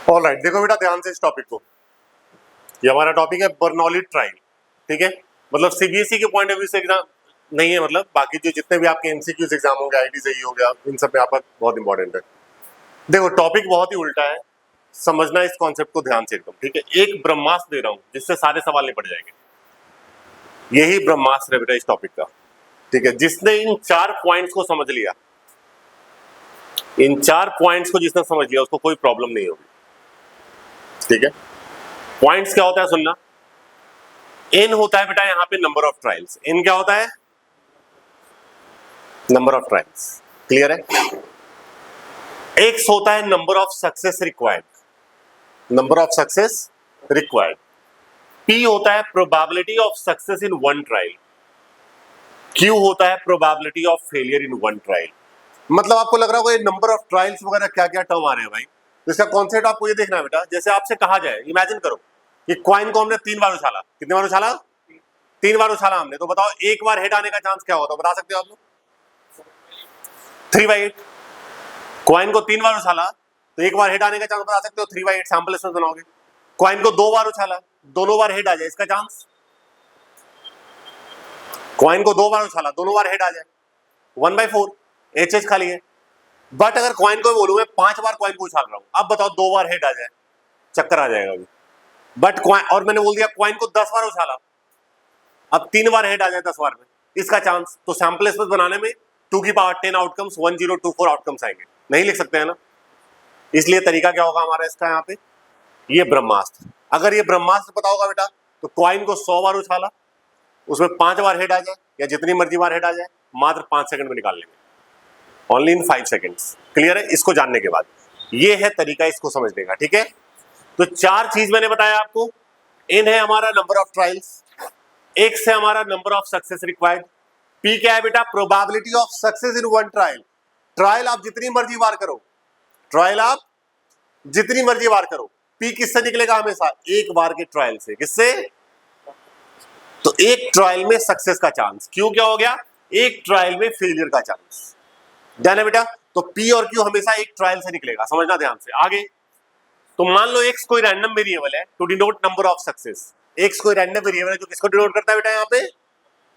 Alright, देखो बेटा ध्यान से इस टॉपिक को। ये हमारा टॉपिक है बर्नौली ट्रायल। ठीक है, मतलब सीबीएसई के पॉइंट ऑफ व्यू से एग्जाम नहीं है, मतलब बाकी जो जितने भी आपके एमसीक्यूज एग्जाम होंगे, आईटी से ही हो गया, इन सब में आपका बहुत इंपॉर्टेंट है। देखो टॉपिक बहुत ही उल्टा है, समझना इस कॉन्सेप्ट को ध्यान से एकदम। ठीक है, एक ब्रह्मास्त्र दे रहा हूं जिससे सारे सवाल निपट जाएंगे। यही ब्रह्मास्त्र है बेटा इस टॉपिक का। ठीक है, जिसने इन 4 पॉइंट्स को समझ लिया, इन 4 पॉइंट्स को जिसने समझ लिया उसको कोई प्रॉब्लम नहीं होगी। ठीक है, पॉइंट्स क्या होता है सुनना। एन होता है बेटा यहां पे नंबर ऑफ ट्रायल्स। एन क्या होता है? Number of trials. क्लियर है? एक्स होता है number of success required, number of success required. P होता है probability of success in one trial. Q होता है probability of failure in one trial. मतलब आपको लग रहा होगा ये नंबर ऑफ ट्रायल्स वगैरह क्या क्या टर्म आ रहे हैं भाई, तो इसका कॉन्सेप्ट आपको ये देखना है बेटा। जैसे आपसे कहा जाए, इमेजिन करो कि कॉइन को हमने 3 बार उछाला। कितने बार उछाला? 3 बार उछाला हमने, तो बताओ एक बार हेड आने का चांस क्या होता है, बता सकते हो आप लोग? 3/8। कॉइन को 3 बार उछाला तो एक बार हेड आने का चांस बता सकते हो? 3/8 सैंपल इसमें बनाओगे। कॉइन को 2 बार उछाला, दोनों बार हेड आ जाए, इसका चांस? कॉइन को 2 बार उछाला, दोनों बार हेड आ जाए, 1/4 एच खाली है। बट अगर कॉइन को बोलूं मैं 5 बार कॉइन को उछाल रहा हूं, अब बताओ 2 बार हेड आ जाए, चक्कर आ जाएगा अभी। बट कॉइन, और मैंने बोल दिया कॉइन को 10 बार उछाला, अब 3 बार हेड आ जाए 10 बार में, इसका चांस? तो सैंपल स्पेस बनाने में 2 की पावर 10 आउटकम्स, 1024 आउटकम्स आएंगे। नहीं लिख सकते हैं ना, इसलिए तरीका क्या होगा हमारा इसका यहाँ पे, ये ब्रह्मास्त्र। अगर ये ब्रह्मास्त्र पता होगा बेटा, तो कॉइन को 100 बार उछाला, उसमें 5 बार हेड आ जाए या जितनी मर्जी बार हेड आ जाए, मात्र 5 सेकंड में निकाल लेंगे, ओनली इन 5 सेकंड्स। क्लियर है? इसको जानने के बाद ये है तरीका इसको समझने का। ठीक है, तो 4 चीज मैंने बताया आपको। इन है हमारा नंबर ऑफ ट्रायल्स, एक्स है हमारा number of success required, P क्या है बेटा? Probability of success in one trial. Trial आप जितनी मर्जी बार करो, ट्रायल आप जितनी मर्जी बार करो, पी किससे निकलेगा? हमेशा एक बार के ट्रायल से। किससे? तो एक ट्रायल में सक्सेस का चांस। क्यू क्या हो गया? एक ट्रायल में फेलियर का चांस। ध्यान है बेटा, तो पी और क्यू हमेशा एक ट्रायल से निकलेगा, समझना ध्यान से। आगे तो मान लो एक्स कोई रैंडम वेरिएबल है to denote number of success. X कोई रैंडम वेरिएबल है जो किसको डिनोट करता है बेटा? यहाँ पे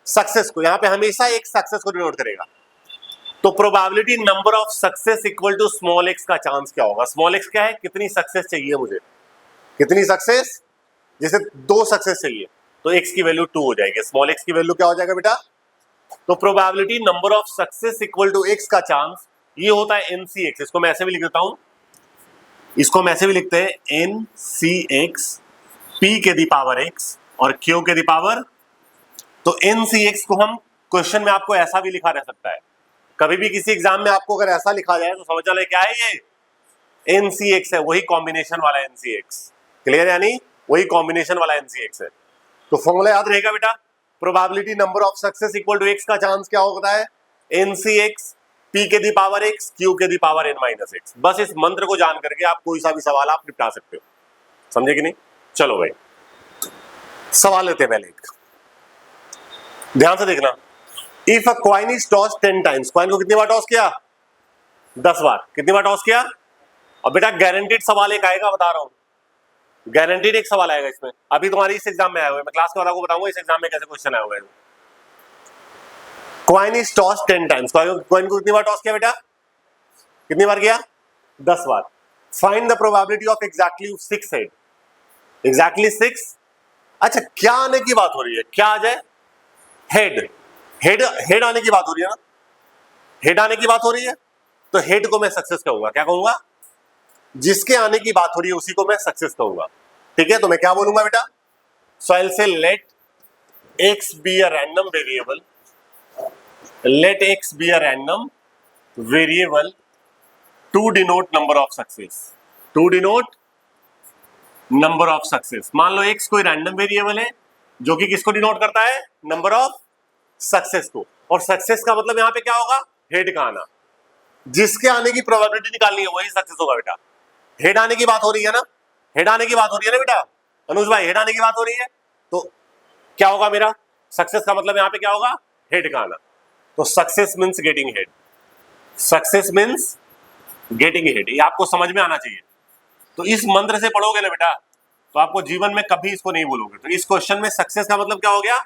सक्सेस को। यहाँ पे हमेशा एक सक्सेस को डिनोट करेगा। तो probability number of success equal to small x का चांस क्या होगा? स्मॉल एक्स क्या है? कितनी सक्सेस चाहिए मुझे, कितनी सक्सेस? जैसे 2 सक्सेस चाहिए तो एक्स की वैल्यू 2 हो जाएगी, स्मॉल एक्स की वैल्यू क्या हो जाएगा बेटा? तो probability number of success equal to x का चांस, ये होता है एनसी एक्स। इसको मैं ऐसे भी लिख देता हूं, इसको हम ऐसे भी लिखते हैं एन सी एक्स, पी के दी पावर एक्स और क्यू के दी पावर। तो एन सी एक्स को हम क्वेश्चन में आपको ऐसा भी लिखा रह सकता है, कभी भी किसी एग्जाम में आपको अगर ऐसा लिखा जाए तो समझ चले क्या है ये एन सी एक्स है, वही कॉम्बिनेशन वाला एन सी एक्स। क्लियर? यानी वही कॉम्बिनेशन वाला एन सी एक्स है। तो फॉर्मूला याद रहेगा बेटा, probability number of success equal to x का चांस क्या होता है? एन सी एक्स, पी के दी पावर एक्स, क्यू के the power n minus x. बस इस मंत्र को जान करके आप कोई सा भी सवाल आप निपटा सकते हो। समझे कि नहीं? चलो भाई सवाल लेते हैं पहले एक, ध्यान से देखना। If a coin is toss 10 times, coin को कितनी बार टॉस किया? 10 बार। कितनी बार टॉस किया? और बेटा गारंटीड सवाल एक आएगा, बता रहा हूं, गारंटीड एक सवाल आएगा इसमें। अभी तुम्हारी इस एग्जाम में आया हुआ है, मैं क्लास के वालों को बताऊंगा इस एग्जाम में कैसे क्वेश्चन आया हुआ है। Coin is toss 10 times, coin को कितनी बार टॉस किया बेटा? कितनी बार किया? 10 बार। Find the probability of exactly 6 head. Exactly 6। अच्छा क्या आने की बात हो रही है? क्या आ जाए? हेड। हेड हेड आने की बात हो रही है ना, हेड आने की बात हो रही है, तो हेड को मैं सक्सेस कहूंगा। क्या कहूंगा? जिसके आने की बात हो रही है उसी को मैं सक्सेस कहूंगा। ठीक है, तो मैं क्या बोलूंगा बेटा? So I will say let x be a random variable, let x be a random variable to denote number of success, to denote number of success। मान लो x कोई रैंडम वेरिएबल है जो कि किसको डिनोट करता है? नंबर ऑफ सक्सेस को। और सक्सेस का मतलब यहां पे क्या होगा? हेड का आना। जिसके आने की प्रोबेबिलिटी निकालनी है वही सक्सेस होगा बेटा। हेड आने की बात हो रही है ना, हेड आने की बात हो रही है ना बेटा अनुज भाई, हेड आने की बात हो रही है, तो क्या होगा मेरा? सक्सेस का मतलब यहां पे क्या होगा? हेड का आना। तो success means getting head, success means getting head, ये आपको समझ में आना चाहिए। तो इस मंत्र से पढ़ोगे ना बेटा तो आपको जीवन में कभी इसको नहीं बोलोगे। तो इस क्वेश्चन में सक्सेस का मतलब क्या हो गया,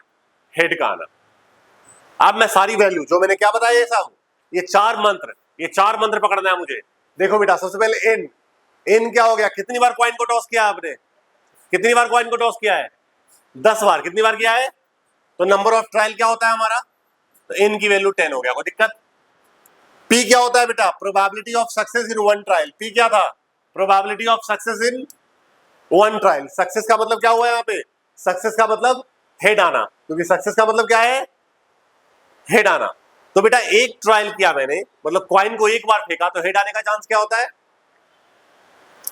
हेड का आना। अब मैं सारी वैल्यू जो मैंने क्या बताया ये सब, ये चार मंत्र पकड़ना है मुझे। देखो बेटा सबसे पहले इन क्या हो गया, कितनी बार कॉइन को टॉस किया आपने, कितनी बार कॉइन को टॉस किया है, 10 बार। कितनी बार किया है, तो नंबर ऑफ ट्रायल क्या होता है हमारा, तो इन की वैल्यू 10 हो गया, कोई दिक्कत। पी क्या होता है बेटा, probability of success in one trial. P क्या था, probability of success in one trial. Success का मतलब क्या हुआ यहाँ पे, सक्सेस का मतलब हेड आना, क्योंकि सक्सेस का मतलब क्या है, हेड आना। तो बेटा एक ट्रायल किया मैंने, मतलब कॉइन को एक बार फेंका तो हेड आने का चांस क्या होता है,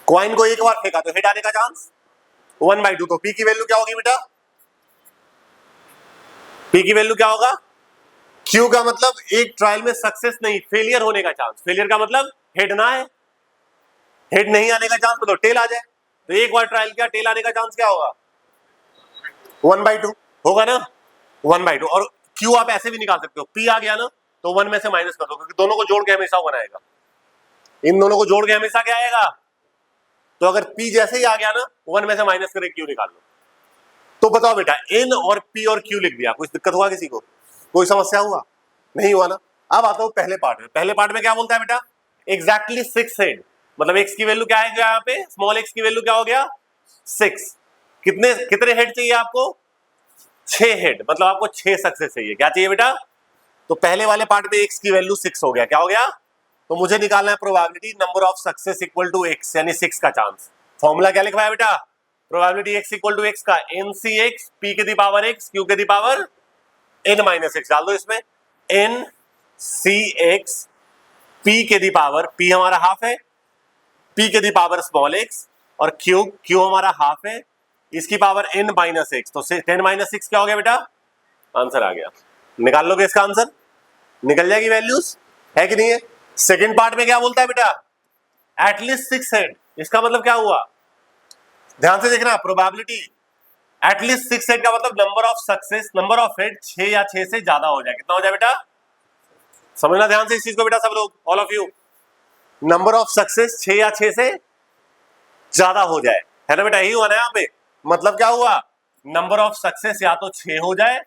कॉइन को एक बार फेंका तो हेड आने का चांस 1/2। तो पी की वैल्यू क्या होगी बेटा, पी की वैल्यू क्या होगा, क्यू का मतलब एक ट्रायल में सक्सेस नहीं फेलियर होने का चांस। फेलियर का मतलब हेड ना है, हेड नहीं आने का चांस मतलब टेल आ जाए। तो एक बार ट्रायल किया, टेल आने का चांस क्या होगा, 1/2 होगा ना, 1/2। और क्यू आप ऐसे भी निकाल सकते हो, पी आ गया ना तो 1 में से माइनस कर दो, क्योंकि दोनों को जोड़ के हमेशा 1 आएगा, इन दोनों को जोड़ के हमेशा क्या आएगा। तो अगर पी जैसे ही आ गया ना 1 में से माइनस करके क्यू निकाल लो। तो बताओ बेटा एन और पी और क्यू लिख दिया, कुछ दिक्कत हुआ किसी को, कोई समस्या हुआ, नहीं हुआ ना। अब आता हूं पहले पार्ट में। पहले पार्ट में क्या बोलता है बेटा, एग्जैक्टली 6 हेड, मतलब एक्स की वैल्यू क्या है यहाँ पे, स्मॉल एक्स की वैल्यू क्या हो गया 6। कितने कितने हेड चाहिए आपको, 6 हेड, मतलब आपको 6 सक्सेस चाहिए। क्या चाहिए बेटा, तो पहले वाले पार्ट में एक्स की वैल्यू 6 हो गया, क्या हो गया, तो मुझे निकालना है probability number of success equal to x, यानी 6 का चांस। फॉर्मूला क्या लिखवाया बेटा, probability x equal to x का एन सी एक्स पी के दी पावर एक्स क्यू के the power n minus x डाल दो इसमें, एन सी एक्स पी के दी पावर, पी हमारा हाफ है, पी के दी पावर स्मॉल एक्स, और क्यू हमारा हाफ है, इसकी पावर एन माइनस एक्स। तो 10 माइनस 6 क्या हो गया बेटा, आंसर आ गया। निकाल लोगे इसका आंसर, निकल जाएगी वैल्यूज, है कि नहीं है। सेकेंड पार्ट में क्या बोलता है बेटा, एटलीस्ट 6 हेड, इसका मतलब क्या हुआ, ध्यान से देखना, प्रोबेबिलिटी एटलीस्ट 6 हेड का मतलब number of success, number of head 6 या 6 से ज्यादा हो जाए। कितना हो जाए बेटा, समझना ध्यान से इस चीज को बेटा सब लोग, all of you. Number of success 6 या 6 से ज्यादा हो जाए, है ना बेटा, यही हुआ ना यहाँ पे। मतलब क्या हुआ, नंबर ऑफ सक्सेस या तो 6 हो जाए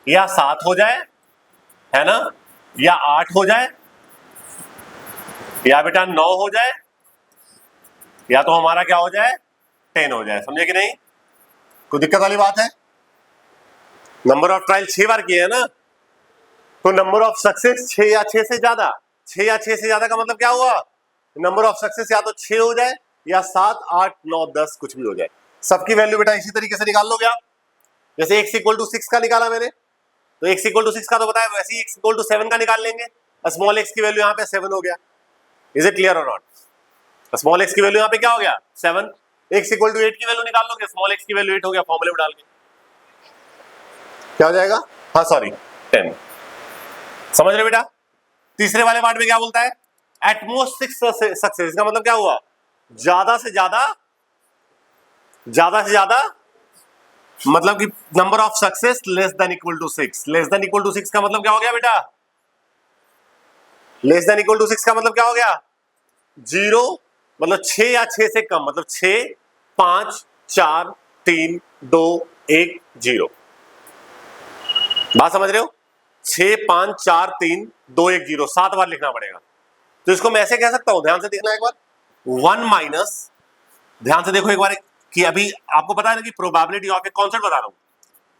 या 7 हो जाए, है ना, या 8 हो जाए, या बेटा 9 हो जाए, या तो हमारा क्या हो जाए 10 हो जाए। समझे कि नहीं, कोई दिक्कत वाली बात है। नंबर ऑफ ट्रायल 6 बार किए है ना, तो नंबर ऑफ सक्सेस 6 या 6 से ज्यादा, 6 या 6 से ज्यादा का मतलब क्या हुआ, नंबर ऑफ सक्सेस या तो 6 हो जाए या 7 8 9 10 कुछ भी हो जाए। सबकी वैल्यू बेटा इसी तरीके से निकाल लोगे आप, जैसे x इक्वल टू 6 का निकाला मैंने, तो x इक्वल टू 6 का तो बताया, वैसे ही x इक्वल टू 7 का निकाल लेंगे। स्मॉल x की वैल्यू यहाँ पे 7 हो गया, इज इट क्लियर और नॉट, स्मॉल x की वैल्यू यहाँ पे क्या हो गया 7। x इक्वल टू 8 की वैल्यू निकाल लोगे, स्मॉल x की वैल्यू 8 हो गया, फॉर्मूले में डाल के क्या हो जाएगा, हाँ सॉरी 10। समझ रहे बेटा। तीसरे वाले पार्ट में क्या बोलता है, एटमोस्ट 6 सक्सेस, इसका मतलब क्या हुआ, ज्यादा से ज्यादा मतलब कि number of success less than equal to 6। Less than equal to 6 का मतलब क्या हो गया बेटा, लेस देन इक्वल टू 6 का मतलब क्या हो गया, 0 मतलब 6 या 6 से कम, मतलब 6 5 4 3 2 1 0। बात समझ रहे हो, 6 5 4 3 2 1 0 7 बार लिखना पड़ेगा। तो इसको मैं ऐसे कह सकता हूं, ध्यान से देखना एक बार, 1 माइनस, ध्यान से देखो एक बार कि अभी आपको पता है ना कि प्रोबेबिलिटी ऑफ, एक कॉन्सेप्ट बता रहा हूं,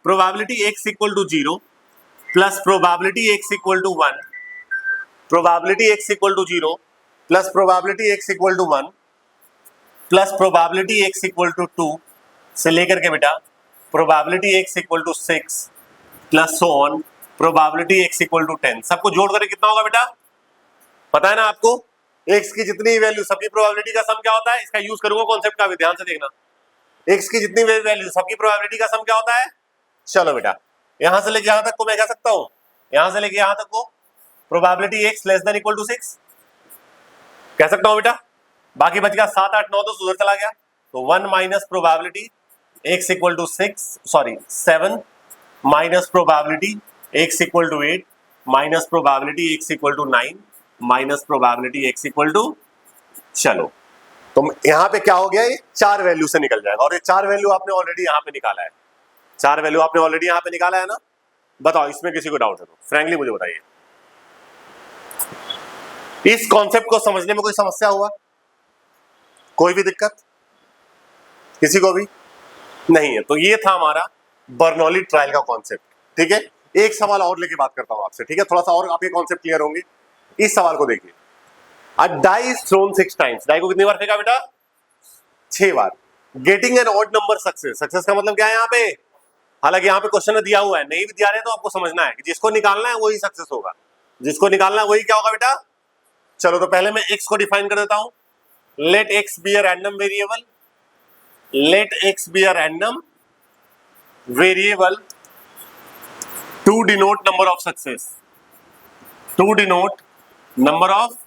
probability x equal to 0 plus probability x equal to 1, probability x equal to 0 plus probability x equal to 1 plus probability x equal to 2 से लेकर के बेटा probability x equal to 6 plus so on probability x equal to 10, सबको जोड़ करके कितना होगा बेटा, पता है ना आपको, x की जितनी वैल्यू सबकी प्रोबेबिलिटी का सम क्या होता है, इसका यूज करूंगा कॉन्सेप्ट का भी, ध्यान से देखना, x की जितनी वैल्यू सबकी प्रोबेबिलिटी का सम क्या होता है। चलो बेटा यहां से लेके यहां तक को मैं कह सकता हूं, यहां से लेके यहां तक को probability x less than equal to 6 कह सकता हूं बेटा। बाकी बच गया 7 8 9 तो उधर चला गया, तो 1 minus probability x equal to 7 minus probability x equal to 8 minus probability x equal to 9 minus probability x equal to, चलो तो यहां पे क्या हो गया, ये 4 वैल्यू से निकल जाएगा, और ये 4 वैल्यू आपने ऑलरेडी यहां पे निकाला है, 4 वैल्यू आपने ऑलरेडी यहां पे निकाला है ना। बताओ इसमें किसी को डाउट है तो फ्रैंकली मुझे बताइए। इस कॉन्सेप्ट को समझने में कोई समस्या हुआ, कोई भी दिक्कत किसी को भी नहीं है? तो ये था हमारा बर्नौली ट्रायल का कॉन्सेप्ट। ठीक है, एक सवाल और लेके बात करता हूं आपसे, ठीक है, थोड़ा सा और आपके कॉन्सेप्ट क्लियर होंगे। इस सवाल को देखिए, a die is thrown 6 times, die को कितनी बार फेंका बेटा? 6 बार। Getting an odd number success, success का मतलब क्या है यहाँ पे? हालांकि यहाँ पे क्वेश्चन में दिया हुआ है, नहीं भी दिया रहे तो आपको समझना है कि जिसको निकालना है वही सक्सेस होगा, जिसको निकालना है वही क्या होगा बेटा। चलो तो पहले मैं x को डिफाइन कर देता हूं, let x be a random variable, let x be a random variable to denote number of success, to denote number of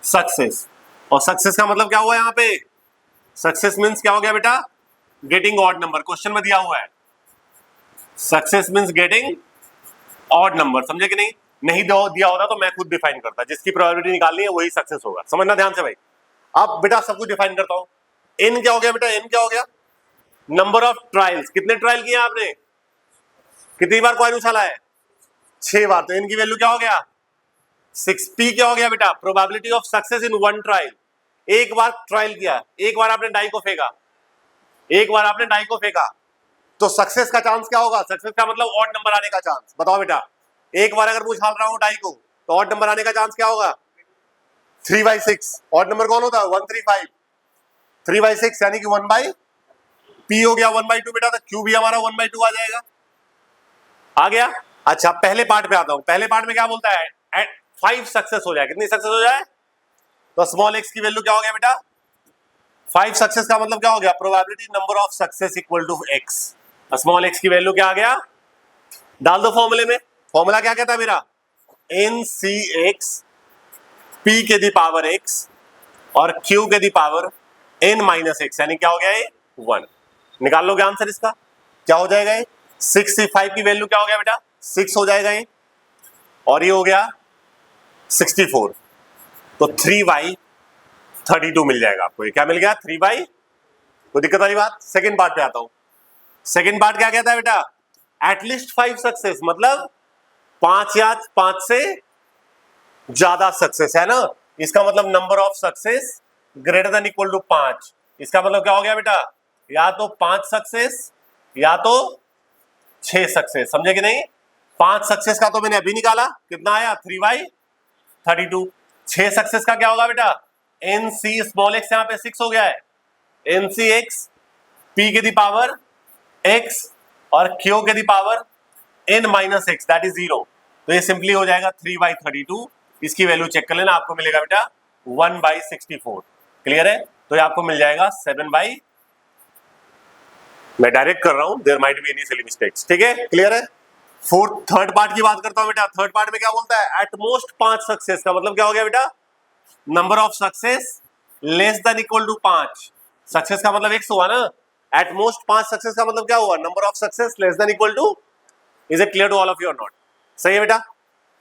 success. और सक्सेस का मतलब क्या हुआ यहाँ पे? सक्सेस मींस क्या हो गया बेटा? गेटिंग ऑड नंबर, क्वेश्चन में दिया हुआ है success means getting odd number, समझे कि नहीं? नहीं दिया होता तो मैं खुद डिफाइन करता, जिसकी प्रोबेबिलिटी निकालनी है वही सक्सेस होगा, समझना ध्यान से भाई। अब बेटा सब कुछ डिफाइन करता हूं। इन क्या हो गया बेटा? इन क्या हो गया? नंबर ऑफ ट्रायल्स, कितने ट्रायल किए आपने? कितनी बार कॉइन उछाला है? 6 बार। तो इनकी वैल्यू क्या हो गया? 6p क्या हो गया बेटा? Probability of success in one trial. एक बार ट्रायल किया, एक बार आपने डाई को फेंका, एक बार आपने डाई को फेंका, तो सक्सेस का चांस क्या होगा? सक्सेस का मतलब ऑड नंबर आने का चांस। बताओ बेटा, एक बार अगर मैं उछाल रहा हूं डाई को तो ऑड नंबर आने का चांस क्या होगा? 3/6। ऑड नंबर कौन होता है? 135। 3/6 यानी कि 1/p हो गया, 1/2 बेटा, तो q भी हमारा 1/2 आ जाएगा। आ गया? अच्छा पहले पार्ट पे आता हूं। पहले पार्ट में क्या बोलता है? एट 5 सक्सेस हो जाए, कितनी सक्सेस हो जाए? तो स्मॉल x की वैल्यू क्या हो गया बेटा? 5 सक्सेस का मतलब क्या हो गया? Probability number of success equal to x। Small x की वैल्यू क्या आ गया? डाल दो फॉर्मूले में। फॉर्मूला क्या कहता है मेरा? NCx p के दी पावर x और q के the power n minus x, यानी क्या हो गया ये? 1। निकाल लोगे आंसर इसका, क्या हो जाएगा ये? 65 की वैल्यू क्या हो गया बेटा? 6 हो जाएगा ये, और ये हो गया 64, तो 3/32 मिल जाएगा आपको। ये क्या मिल गया? 3/, कोई दिक्कत वाली बात? सेकेंड पार्ट पे आता हूं। सेकेंड पार्ट क्या कहता है बेटा? एटलीस्ट 5 सक्सेस, मतलब 5 या 5 से ज्यादा सक्सेस, है ना? इसका मतलब number of success greater than equal to 5। इसका मतलब क्या हो गया बेटा? या तो 5 सक्सेस या तो 6 सक्सेस, समझे कि नहीं? 5 सक्सेस का तो मैंने अभी निकाला, कितना आया? 3/32। 6 सक्सेस का क्या होगा बेटा? NC स्मॉल x, यहां पे 6 हो गया है, NCx p के दी पावर x और q के the power n minus x, that is 0। तो ये सिंपली हो जाएगा 3/32। इसकी वैल्यू चेक कर लेना, आपको मिलेगा बेटा 1/64। क्लियर है? तो ये आपको मिल जाएगा 7/, मैं डायरेक्ट कर रहा हूं, there might be any silly mistakes. ठीक है, क्लियर है? थर्ड पार्ट की बात करता हूं बेटा। थर्ड पार्ट में क्या बोलता है? एट मोस्ट 5 सक्सेस का मतलब क्या हो गया बेटा? Number of success less than equal to 5। Success का मतलब x हुआ ना, एट मोस्ट 5 सक्सेस का मतलब क्या हुआ? Number of success less than equal to. Is it clear to all of you और नॉट? सही है बेटा?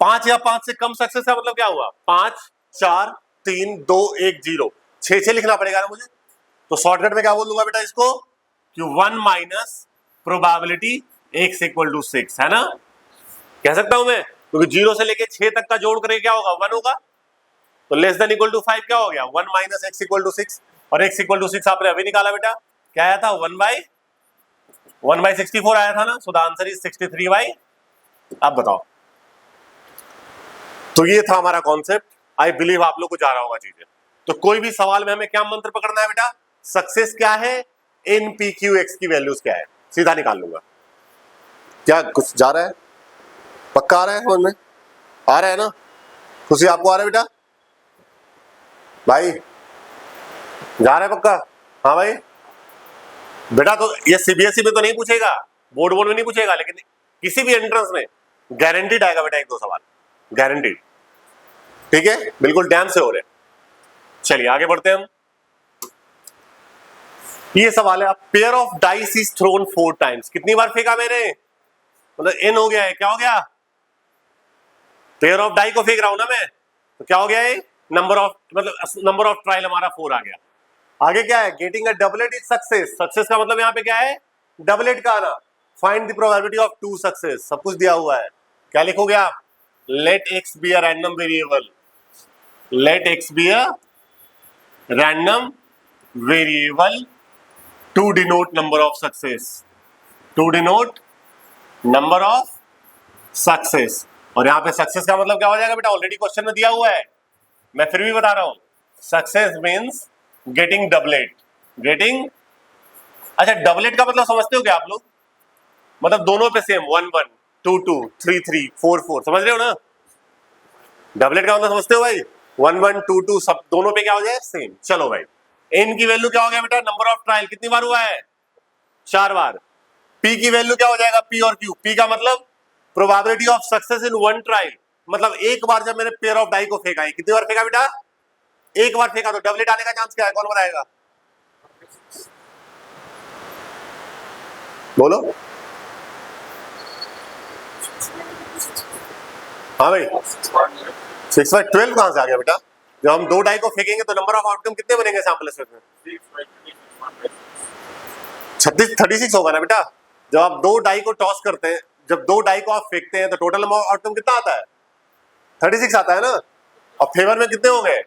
5 या 5 से कम सक्सेस का मतलब क्या हुआ? 5 4 3 2 1 0, 6 लिखना पड़ेगा ना मुझे, तो शॉर्टकट में क्या बोल दूंगा बेटा इसको? कि 1 minus probability x equal to 6, है ना? कह सकता हूं मैं, क्योंकि 0 से लेके 6 तक का जोड़ करके क्या होगा? 1 होगा, तो लेस देन इक्वल टू 5 क्या हो गया? 1 माइनस x इक्वल टू 6, और x इक्वल टू 6 आपने अभी निकाला बेटा, क्या आया था? 1/64 आया था ना, सो द आंसर इज 63/। अब बताओ, तो ये था हमारा कॉन्सेप्ट। आई बिलीव आप लोग को जा रहा होगा चीजें। तो कोई भी सवाल में हमें क्या मंत्र पकड़ना है बेटा? सक्सेस क्या है, NPQX की वैल्यूज क्या है, सीधा निकाल लूंगा। क्या कुछ जा रहा है? पक्का आ रहा है समझ में? आ रहा है ना? खुशी आपको आ रहा है बेटा? भाई जा रहा है पक्का? हाँ भाई बेटा, तो ये CBSE में तो नहीं पूछेगा, बोर्ड में नहीं पूछेगा, लेकिन किसी भी एंट्रेंस में गारंटीड आएगा बेटा 1-2 सवाल, गारंटीड। ठीक है, बिल्कुल डैम से हो रहे। चलिए आगे बढ़ते हैं हम। ये सवाल है, pair of dice is throne 4 times, कितनी बार फेंका मैंने? मतलब n हो गया है, क्या हो गया? पेयर ऑफ डाई को फेंक रहा हूं ना मैं, तो क्या हो गया है? नंबर ऑफ, मतलब नंबर ऑफ ट्रायल हमारा 4 आ गया। आगे क्या है, getting a doublet is success. Success का मतलब यहाँ पे क्या है, डबलेट का आना। Find the probability of 2 success, सब कुछ दिया हुआ है। क्या लिखोगे आप, let x be a random variable, let x be a random variable to denote number of success, to denote number of success. और यहां पे सक्सेस का मतलब क्या हो जाएगा बेटा, ऑलरेडी क्वेश्चन में दिया हुआ है, मैं फिर भी बता रहा हूं। Success means getting doublet, getting, अच्छा डबलेट का मतलब समझते हो क्या आप लोग, मतलब दोनों पे सेम, 1 1 2 2 3 3 4 4, समझ रहे हो ना। डबलेट का मतलब समझते हो भाई, 1 1 2 2 सब दोनों पे क्या हो जाए, सेम। चलो भाई, एन की वैल्यू क्या हो गया बेटा, नंबर ऑफ ट्रायल कितनी बार हुआ है, 4 बार। पी की वैल्यू क्या हो जाएगा, पी और क्यू, पी का मतलब probability of success in one trial, मतलब एक बार जब मैंने पेयर ऑफ डाई को फेंका है, कितनी बार फेंका बेटा, एक बार फेंका, तो डबलेट आने का चांस क्या है, कौन बताएगा, बोलो। हाँ भाई, 6/12 कहां से आ गया बेटा, जब हम 2 डाई को फेंकेंगे तो नंबर ऑफ आउटकम कितने बनेंगे सैंपल में, 36 होगा ना बेटा। जब आप 2 डाई को टॉस करते हैं, जब 2 डाई को आप फेंकते हैं तो टोटल नंबर आउटकम कितना आता है, 36 आता है ना। और फेवर में कितने हो गए,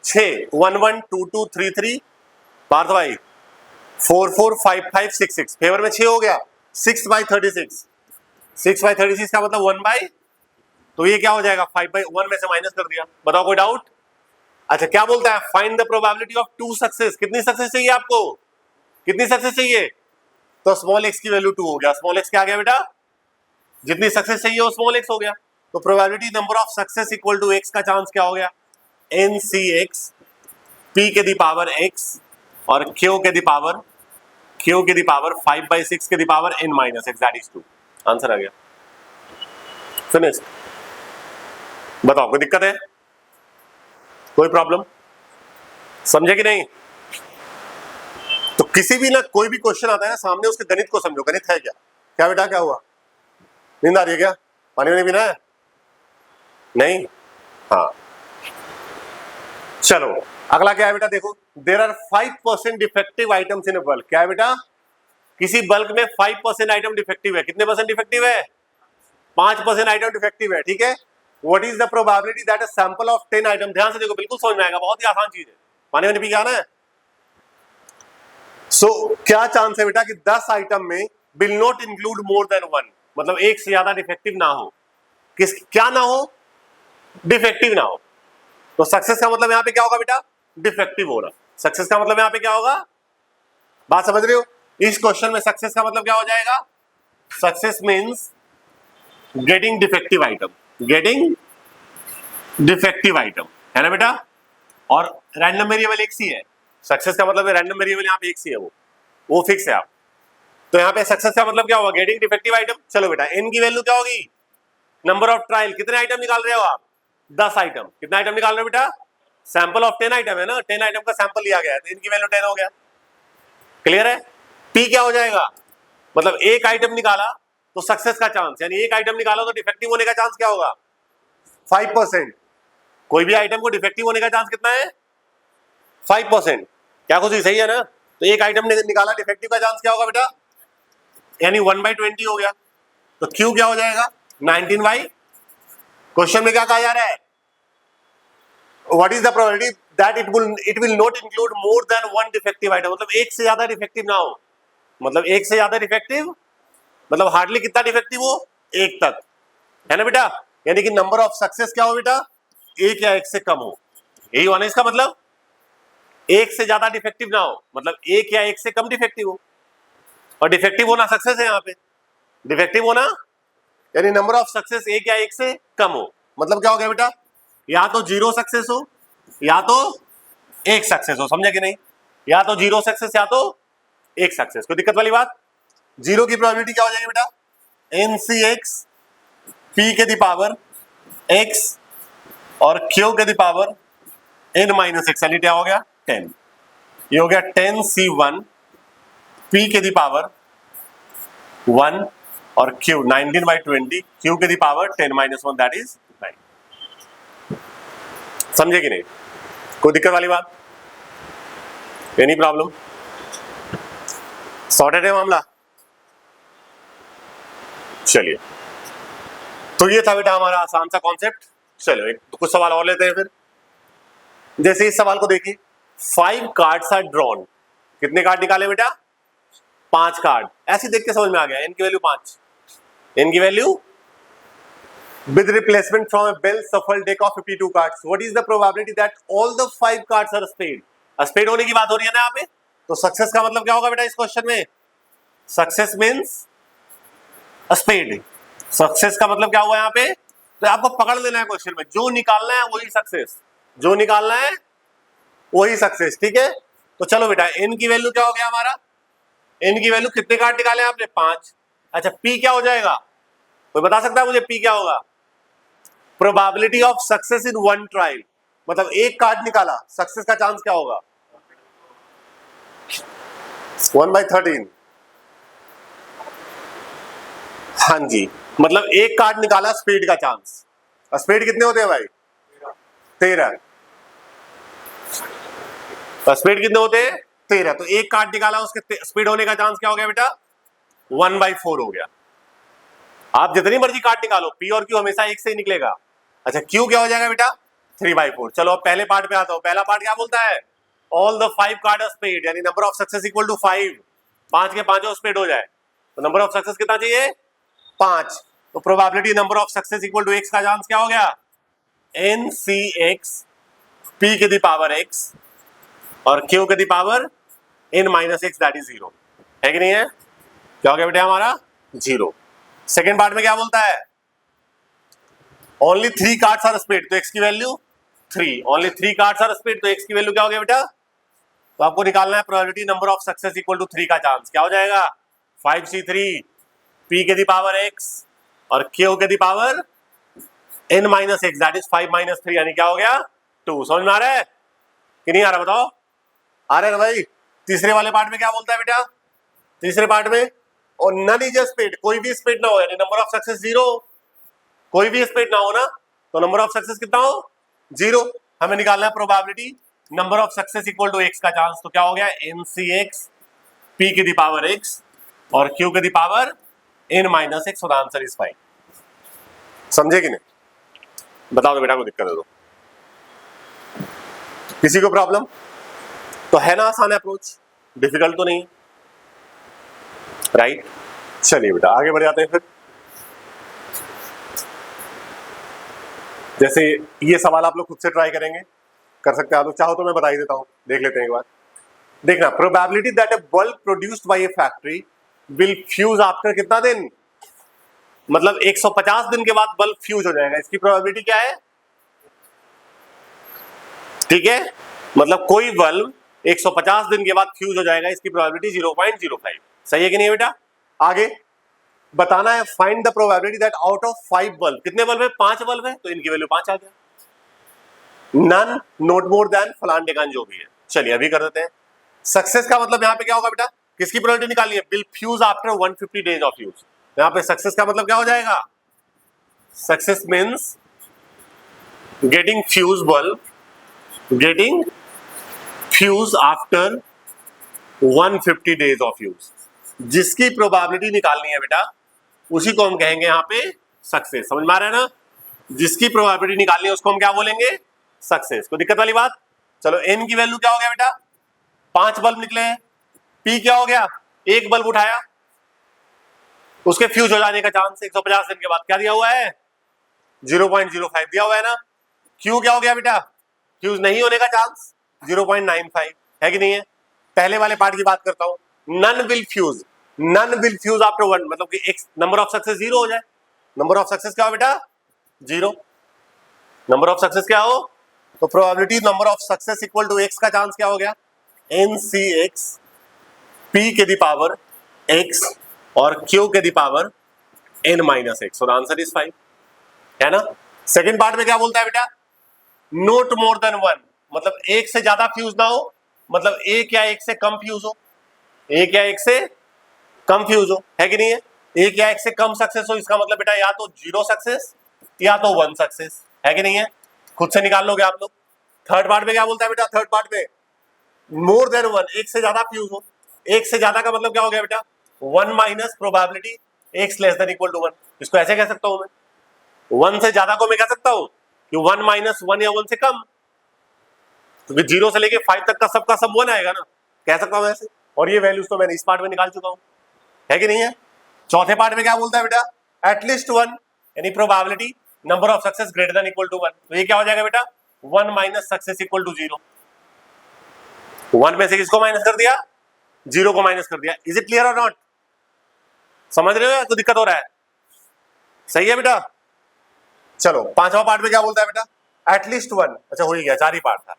6, 1 1 2 2 3 3, पार्थ भाई 4 4 5 5 6 6, फेवर में 6 हो गया, 6/36, 6/36 का मतलब 1 तो ये क्या हो जाएगा, 5/1 में से माइनस कर दिया। बताओ कोई डाउट। अच्छा क्या बोलता है, find the probability of 2 success, कितनी सक्सेस चाहिए आपको, कितनी सक्सेस चाहिए, तो स्मॉल एक्स की वैल्यू 2 हो गया, स्मॉल एक्स क्या आ गया बेटा, जितनी सक्सेस चाहिए वो स्मॉल एक्स हो गया। तो probability number of success equal to x का चांस क्या हो गया, एन सी एक्स पी के दी पावर एक्स और क्यू के दी पावर 5/6 के the power n minus x, that is 2। Answer आ गया, फिनिश। बताओ कोई दिक्कत है, कोई प्रॉब्लम, समझे कि नहीं। तो किसी भी ना कोई भी क्वेश्चन आता है ना सामने, उसके गणित को समझो, गणित है क्या, क्या बेटा क्या हुआ, नींद आ रही है क्या, पानी नहीं पीना है, नहीं, हाँ चलो अगला क्या है बेटा, देखो there are 5% defective items in a bulk. क्या है बेटा, किसी बल्क में 5% आइटम डिफेक्टिव है, कितने परसेंट डिफेक्टिव है, 5% आइटम डिफेक्टिव है, ठीक है। What is the probability that a sample of 10 item, ध्यान से देखो बिल्कुल समझ में आएगा, बहुत ही आसान चीज है, पानी वानी पी के आना है। सो क्या चांस है बेटा कि 10 आइटम में will not include more than 1, मतलब एक से ज्यादा डिफेक्टिव ना हो, किस क्या ना हो, डिफेक्टिव ना हो। तो सक्सेस का मतलब यहां पे क्या होगा बेटा, डिफेक्टिव होना। सक्सेस का मतलब यहां पे क्या होगा, बात समझ रहे हो। इस क्वेश्चन में सक्सेस का मतलब क्या हो जाएगा, success means getting defective item, getting defective item, है ना बेटा। और रैंडम वेरिएबल एक ही है, सक्सेस का मतलब रैंडम वेरिएबल यहाँ पे एक ही है, वो फिक्स है आप। तो यहाँ पे सक्सेस का मतलब क्या होगा, गेटिंग डिफेक्टिव आइटम। चलो बेटा एन की वैल्यू क्या होगी, नंबर ऑफ ट्रायल, कितने आइटम निकाल रहे हो आप, 10 आइटम, कितना आइटम निकाल रहे हो बेटा, सैंपल ऑफ 10 आइटम है ना, 10 आइटम का सैंपल लिया गया है, तो इनकी वैल्यू 10 हो गया, क्लियर है। पी क्या हो जाएगा, मतलब एक आइटम निकाला तो सक्सेस का चांस, यानी एक आइटम निकाला तो डिफेक्टिव होने का चांस क्या होगा, 5%। कोई भी आइटम को डिफेक्टिव होने का चांस कितना है, 5%। क्या कुछ सही है ना। तो एक आइटम निकाला, डिफेक्टिव का चांस क्या होगा बेटा, यानी 1/20 हो गया। तो क्यू क्या हो जाएगा, 19 क्वेश्चन में क्या कहा जा रहा है, what is the probability that it will not include more than 1 defective item, मतलब एक से ज्यादा डिफेक्टिव ना हो, मतलब एक से ज्यादा डिफेक्टिव मतलब हार्डली कितना डिफेक्टिव हो, एक तक, है ना बेटा। यानी कि नंबर ऑफ सक्सेस क्या हो बेटा, एक या एक से कम हो, यही होना इसका मतलब। एक से ज्यादा डिफेक्टिव ना हो, मतलब एक या एक से कम डिफेक्टिव हो, और डिफेक्टिव होना सक्सेस है यहाँ पे, डिफेक्टिव होना यानी नंबर ऑफ सक्सेस एक या एक से कम हो, मतलब क्या हो गया बेटा, या तो 0 सक्सेस हो या तो 1 सक्सेस हो, समझे कि नहीं, या तो 0 सक्सेस या तो 1 सक्सेस। कोई दिक्कत वाली बात। 0 की प्रोबेबिलिटी क्या हो जाएगी बेटा, NCX P के दी पावर X और Q के the power N minus x, यानी क्या हो गया 10, ये हो गया 10C1 P के दी पावर 1 और Q 19/20, Q के दी पावर 10-1, दैट इज 9। समझे कि नहीं, कोई दिक्कत वाली बात। Any problem? सॉर्टेड है मामला? चलिए, तो ये था बेटा हमारा आसान सा कॉन्सेप्ट। चलो एक कुछ सवाल और लेते हैं फिर। जैसे इस सवाल को देखिए, 5 कार्ड्स आर ड्रॉन। कितने कार्ड निकाले बेटा? 5 कार्ड। ऐसे देख के समझ में आ गया, इनकी वैल्यू 5। इनकी value with replacement from a bell shuffle deck of 52 cards, what is the probability that all the 5 cards are spade? Spade होने की बात हो रही है ना यहाँ पे, तो सक्सेस का मतलब क्या होगा बेटा इस क्वेश्चन में? Success means spade. सक्सेस का मतलब क्या हुआ यहाँ पे? तो आपको पकड़ लेना है क्वेश्चन में, जो निकालना है वही सक्सेस, जो निकालना है वही सक्सेस। ठीक है, तो चलो बेटा n की वैल्यू क्या हो गया हमारा? n की वैल्यू कितने कार्ड निकाले आपने? 5। अच्छा p क्या हो जाएगा? कोई बता सकता है मुझे p क्या होगा? Probability of success in one trial, मतलब एक कार्ड निकाला, सक्सेस का चांस क्या होगा? 1/13। हाँ जी, मतलब एक कार्ड निकाला, स्पीड का चांस। स्पीड कितने होते हैं भाई? 13। स्पीड कितने होते हैं? 13। तो एक कार्ड निकाला, उसके स्पीड होने का चांस क्या हो गया बेटा? 1/4 हो गया। आप जितनी मर्जी कार्ड निकालो, पी और क्यू हमेशा एक से ही निकलेगा। अच्छा क्यू क्या हो जाएगा बेटा? 3/4। चलो अब पहले पार्ट पे आता हूं। पहला पार्ट क्या बोलता है? All the 5 card are spade, यानी number of success equal to 5। 5 के 5 स्पेड हो जाए तो नंबर ऑफ सक्सेस कितना चाहिए? 5। तो probability number of success equal to x का चांस क्या हो गया? NCX p के दी पावर x और q के the power n-x, that is 0। है कि नहीं है? क्या हो गया बेटा हमारा? 0। सेकेंड पार्ट में क्या बोलता है? ओनली 3 कार्ड्स आर स्पेड, तो x की value 3। Only 3 cards are spade, तो x की वैल्यू क्या हो गया बेटा? तो आपको निकालना है probability number of success equal to 3 का चांस। क्या हो जाएगा? 5c3 p के दी पावर x और q के the power n-x, that is 5 - 3, यानी क्या हो गया? 2। समझ में आ रहा है कि नहीं आ रहा? बताओ, आ रहा है ना भाई? तीसरे वाले पार्ट में क्या बोलता है बेटा? तीसरे पार्ट में, और नन इज अ स्पेड, कोई भी स्पेड ना हो, यानी नंबर ऑफ सक्सेस 0। कोई भी स्पेड ना हो ना, तो नंबर ऑफ सक्सेस कितना हो? 0। हमें निकालना है probability number of success equal to x का चांस। तो क्या हो गया? NCX p के दी पावर x और q के the power n-x, so the answer is 5। समझे कि नहीं? बताओ तो बेटा, को दिक्कत है तो? किसी को प्रॉब्लम? तो है ना आसान अप्रोच, डिफिकल्ट तो नहीं, राइट? चलिए बेटा आगे बढ़ जाते हैं फिर। जैसे ये सवाल आप लोग खुद से ट्राई करेंगे, कर सकते हैं आप लोग, चाहो तो मैं बता ही देता हूं, देख लेते हैं एक बार। देखना, probability that a bulb produced by A factory will fuse after कितना दिन? मतलब 150 दिन के बाद बल्ब फ्यूज हो जाएगा, इसकी प्रोबेबिलिटी क्या है? ठीक है, मतलब कोई बल्ब 150 दिन के बाद फ्यूज हो जाएगा, इसकी प्रोबेबिलिटी 0.05। सही है कि नहीं बेटा? आगे बताना है, find the probability that out of 5 bulb, कितने बल्ब है? 5 बल्ब है, तो इनकी वैल्यू 5 आ गया। नन नोट मोर देन फलान ढिकान, जो भी है। चलिए अभी कर देते हैं। सक्सेस का मतलब यहाँ पे क्या होगा बेटा? किसकी प्रोबेबिलिटी निकालनी है? Will fuse after 150 days of use. यहाँ पे सक्सेस का मतलब क्या हो जाएगा? Success means getting fuse bulb, getting fuse after 150 days of use. जिसकी प्रोबेबिलिटी निकालनी है बेटा, उसी को हम कहेंगे यहाँ पे सक्सेस। समझ में आ रहा है ना? जिसकी प्रोबेबिलिटी निकालनी है उसको हम क्या बोलेंगे? सक्सेस। कोई दिक्कत वाली बात? चलो n की वैल्यू क्या हो गया बेटा? 5 बल्ब निकले हैं। p क्या हो गया? एक बल्ब उठाया, उसके फ्यूज हो जाने का चांस 150 दिन के बाद क्या दिया हुआ है? 0.05 दिया हुआ है ना? q क्या हो गया बेटा? फ्यूज नहीं होने का चांस 0.95 है कि नहीं है? पहले वाले पार्ट की बात करता हूं, none will fuse, none will fuse after 1, मतलब कि एक नंबर ऑफ सक्सेस 0 हो जाए। नंबर ऑफ सक्सेस क्या हो बेटा? 0। नंबर ऑफ सक्सेस क्या हो? तो probability number of success equal to x का चांस क्या हो गया? NCX p के दी पावर x और q के the power n-x, so the answer is 5। है ना? सेकंड पार्ट में क्या बोलता है बेटा? नोट मोर देन 1, मतलब एक से ज्यादा फ्यूज ना हो, मतलब एक या एक से कम फ्यूज हो, एक या एक से कम फ्यूज हो, है कि नहीं है? एक या एक से कम सक्सेस हो, इसका मतलब बेटा या तो 0 सक्सेस या तो 1 सक्सेस, है कि नहीं है? खुद से निकाल लोगे आप लोग। थर्ड पार्ट में क्या बोलता है बेटा? थर्ड पार्ट में मोर देन वन, एक से ज्यादा फ्यूज हो। एक से ज्यादा का मतलब क्या हो गया बेटा, one minus probability x less than equal to one. इसको ऐसे कह सकता हूं मैं, वन से ज्यादा को मैं कह सकता हूं कि वन माइनस वन या वन से कम, क्योंकि जीरो से लेके 5 तक का सबका सब वन आएगा ना, कह सकता हूं ऐसे। और ये वैल्यूज तो मैंने इस पार्ट में निकाल चुका हूं, है कि नहीं है। चौथे पार्ट में क्या बोलता है बेटा, एटलीस्ट वन, यानी probability number of success greater than equal to one. तो ये क्या हो जाएगा बेटा, one minus success equal to zero. One में से किसको माइनस कर दिया, जीरो को माइनस कर दिया। इज इट क्लियर और नॉट, समझ रहे हो, तो दिक्कत हो रहा है, सही है बेटा। चलो पांचवा पार्ट में क्या बोलता है बेटा, एटलीस्ट वन। अच्छा हो ही गया, 4 ही पार्ट था,